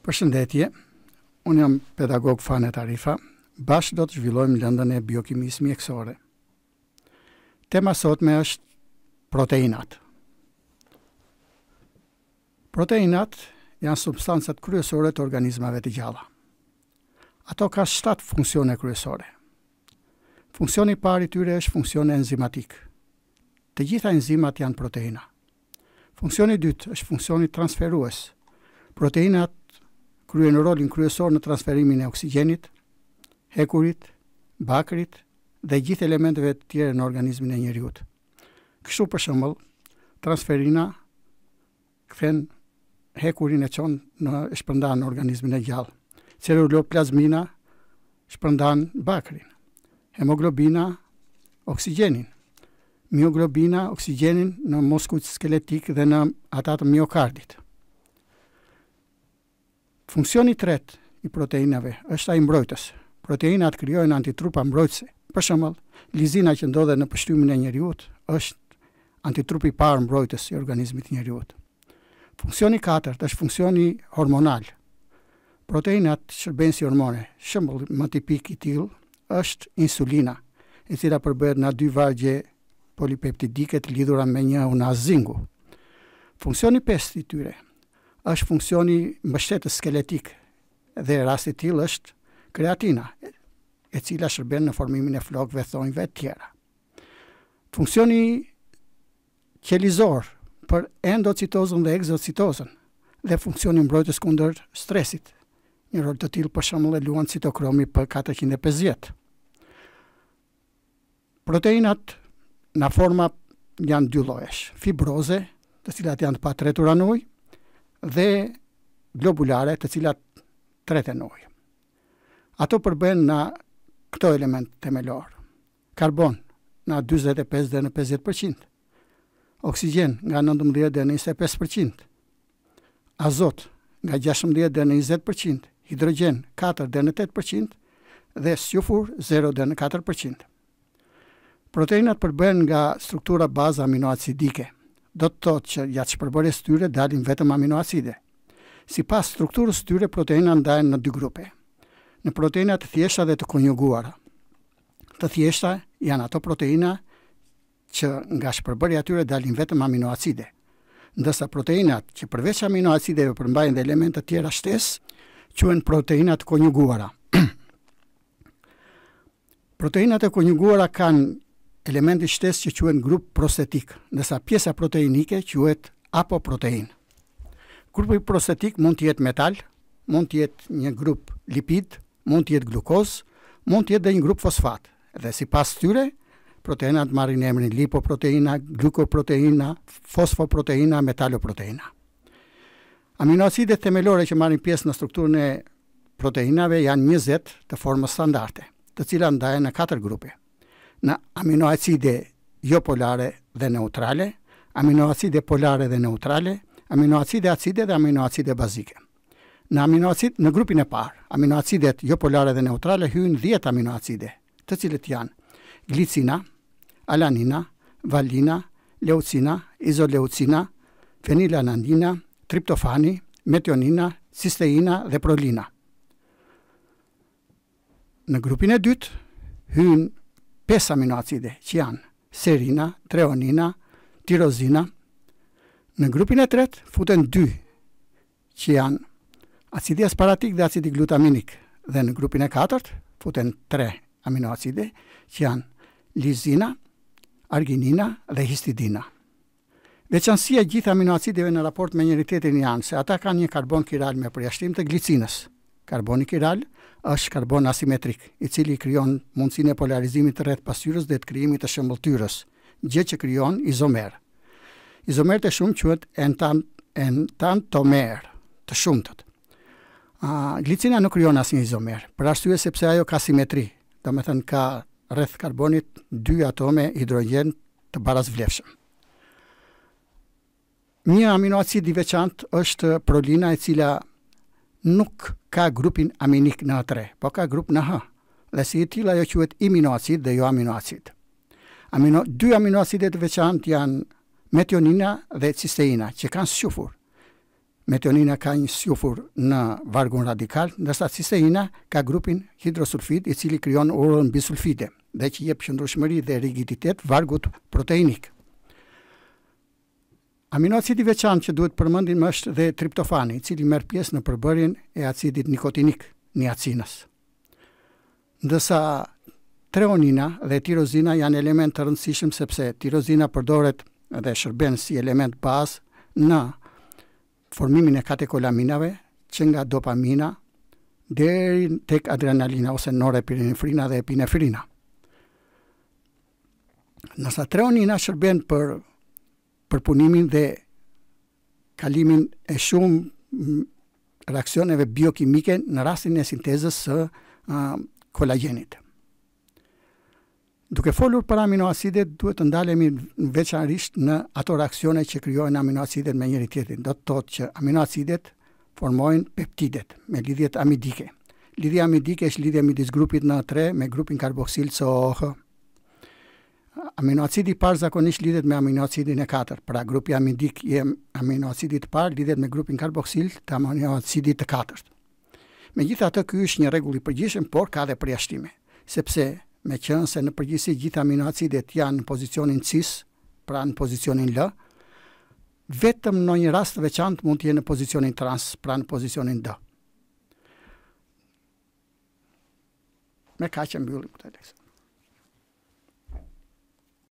Përshëndetje, unë jam pedagog Fane Tarifa, bashkë do të zhvillojmë lëndën e biokimisë mjekësore. Tema sotme është proteinat. Proteinat janë substancat kryesore të organizmave të gjalla. Ato ka 7 funksione kryesore. Funksioni i parë i tyre është funksioni enzimatik. Të gjitha enzimat janë proteina. Funksioni i dytë është funksioni transferues. Proteinat kryen rolin kryesor në transferimin e oksigjenit, hekurit, bakrit dhe gjithë elementeve të tjera në organizmin e njeriut. Kështu për shembull, transferina kthen hekurin e çon në shpërndan në organizmin e gjallë. Celuloplazmina shpërndan bakrin. Hemoglobina oksigjenin. Mioglobina oksigjenin në muskujt skeletik dhe në ata të miokardit. Funksioni i tretë i proteinave është ai mbrojtës. Proteinat krijojnë antitrupa mbrojtëse. Për shembull, lizina që ndodhet në pështymin e njeriut është antitrupi i parë mbrojtës i organizmit të njeriut. Funksioni i katërt është funksioni hormonal. Proteinat shërbejnë si hormone. Shembull më tipik i tillë është insulina, e cila përbëhet nga 2 vargje polipeptidike të lidhura me një unaz zingu. Funksioni i pestë i tyre është funksioni mbështetës skeletik dhe rasti i tillë është kreatina, e cila shërben në formimin e flokëve, thonjve e tjera. Funksioni qelizor për endocitozën dhe egzocitozën dhe funksioni mbrojtës kundër stresit. Një rol të tillë për shembull e luan citokromi P450. Proteinat në forma janë 2 llojesh: fibroze, të cilat janë të patretura në ujë, dhe globulare, të cilat treten në ujë. Ato përbëhen nga këto element themelor: karbon nga 45 deri në 50%, oksigjen nga 19 deri në 25%, azot nga 16 deri në 20%, hidrogen 4 deri në 8% dhe sufur 0 deri në 4%. Proteinat përbëhen nga struktura baza aminoacidike. Do të thotë që gjatë shpërbërjes së tyre dalin vetëm aminoacide. Sipas strukturës së tyre, proteinat ndahen në 2 grupe. Në proteina të thjeshta dhe të konjuguara. Të thjeshta janë ato proteina që nga shpërbërja e tyre dalin vetëm aminoacide, ndërsa proteinat që përveç aminoacideve përmbajnë dhe elemente të tjera shtesë, quhen proteina të konjuguara. Proteinat e konjuguara kanë elementi shtesë që quhen grup prostetik, ndërsa pjesa proteinike quhet apoprotein. Grupi prostetik mund të jetë metal, mund të jetë një grup lipid, mund të jetë glukozë, mund të jetë dhe një grup fosfat. Dhe sipas tyre, proteinat marrin emrin lipoproteina, glukoproteina, fosfoproteina, metaloproteina. Aminoacidet themelore që marrin pjesë në strukturën e proteinave janë 20 të formës standarde, të cilat ndahen në 4 grupe: në aminoacide jo polare dhe neutrale, aminoacide polare dhe neutrale, aminoacide acide dhe aminoacide bazike. Në grupin e parë, aminoacidet jo polare dhe neutrale hyjnë 10 aminoacide, të cilët janë glicina, alanina, valina, leucina, izoleucina, fenilalanina, triptofani, metionina, cisteina dhe prolina. Në grupin e dytë hyjnë 5 aminoacide që janë serina, treonina, tirozina. Në grupin e tretë futen 2 që janë acidi asparatik dhe acidi glutaminik, dhe në grupin e katërt futen 3 aminoacide që janë lizina, arginina dhe histidina. Veçanësia e gjithë aminoacideve në raport me njëri tjetrin janë se ata kanë një karbon kiral me përjashtim të glicinës. Karboni kiral është karbon asimetrik, i cili krijon mundësinë e polarizimit të rreth pasqyrës dhe të krijimit të shëmbulltyrës, gjë që krijon izomer. Izomerët e shumë quhet enantomer, të shumtët. Glicina nuk krijon asnjë izomer, për arsye sepse ajo ka simetri, domethënë ka rreth karbonit 2 atome hidrogjen të barazvlefshëm. Një aminoacid i veçantë është prolina, e cila nuk ka grupin aminik në H3, po ka grup në H, dhe si i tillë ajo quhet iminoacid dhe jo aminoacid. 2 aminoacidet të veçantë janë metionina dhe cisteina, që kanë sufur. metionina ka një sylfur në vargun radikal, ndërsa cisteina ka grupin hidrosulfid i cili krijon urën bisulfide dhe që jep qëndrueshmëri dhe rigiditet vargut proteinik. Aminoacidi veçantë që duhet përmendim është dhe triptofani, i cili merr pjesë në përbërjen e acidit nikotinik, niacinës. Ndërsa treonina dhe tirozina janë element të rëndësishëm sepse tirozina përdoret dhe shërben si element bazë në formimin e katekolaminave që nga dopamina deri tek adrenalina ose norepinefrina dhe epinefrina. Nësa treonina shërben për përpunimin dhe kalimin e shumë reaksioneve biokimike në rastin e sintezës së kolagenit. Duke folur për aminoacidet, duhet të ndalemi veçanërisht në ato reaksione që krijojnë aminoacidet me njëri tjetrin. Do të thotë që aminoacidet formojnë peptidet me lidhjet amidike. Lidhja amidike është lidhja midis grupit N3 me grupin karboksil COOH. Aminoacidi i parë zakonisht lidhet me aminoacidin e 4. Pra grupi amidik i aminoacidit të parë lidhet me grupin karboksil të aminoacidit të 4. Megjithatë, ky është një rregull i përgjithshëm, por ka dhe përjashtime, sepse me qenë se në përgjithësi gjithë aminoacidet janë në pozicionin cis, pra në pozicionin L, vetëm në një rast veçantë mund të jenë në pozicionin trans, pra në pozicionin D. Me kaq e mbyllim këtë leksion.